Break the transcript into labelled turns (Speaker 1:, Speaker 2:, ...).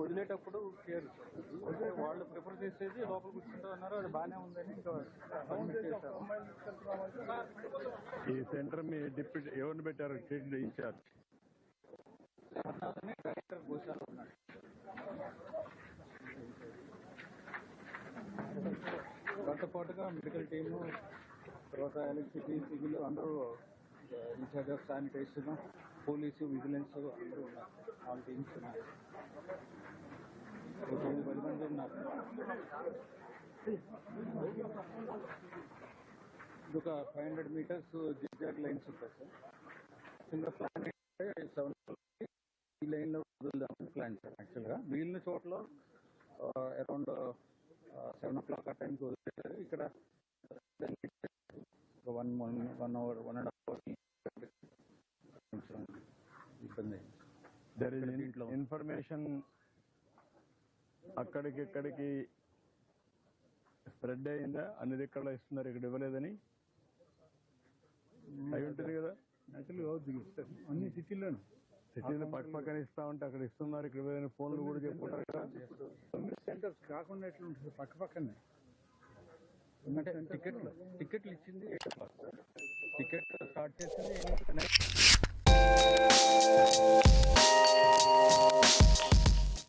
Speaker 1: వదిలేటప్పుడు care వాళ్ళు prefer చేసేది లోపల కూర్చుంటూ అన్నారు, అది బాగానే ఉందని ఇంకా
Speaker 2: ఈ సెంటర్ మీ డిప్యూటీ ఎవరిని పెట్టారు ఇన్ఛార్జ్?
Speaker 1: డైరెక్టర్ గోశాల ఉన్నాడు. దాంతో పాటుగా మెడికల్ టీము, తర్వాత ఎలక్ట్రిసిటీ, సివిల్ అందరూ in charge of sanitation, police, vigilance అందరూ ఉన్నారు. ఆల్ టీమ్స్ ఉన్నారు. 10 మంది ఉన్నారు. ఇది ఒక 500 మీటర్స్ జిగ్జాగ్ లైన్స్ ఉంటాయి సార్. సింగల్ ప్లాన్ 7 ఈ లైన్లో వదులుదాం ప్లాన్ సార్. యాక్చువల్గా మిగిలిన చోట్ల అరౌండ్ 7 o'clock ఆ టైంకి వదిలేసారు. ఇక్కడ 1 hour 1.5 hours ఇబ్బంది.
Speaker 2: ఇన్ఫర్మేషన్ అక్కడికి స్ప్రెడ్ అయిందా? అన్ని దిక్కల్లో ఇస్తున్నారు, ఇక్కడ ఇవ్వలేదని అయి ఉంటుంది కదా.
Speaker 1: యాక్చువల్లీ అన్ని సిటీలో
Speaker 2: పక్కన ఇస్తా ఉంటే అక్కడ ఇస్తున్నారు, ఇక్కడ ఇవ్వలేని ఫోన్లు కూడా చెప్పుకుంటారు కదా.
Speaker 1: సెంటర్స్ కాకుండా ఎట్లా ఉంటుంది? పక్కనే టికెట్లు ఇచ్చింది 8 o'clock. టికెట్ స్టార్ట్ చేసింది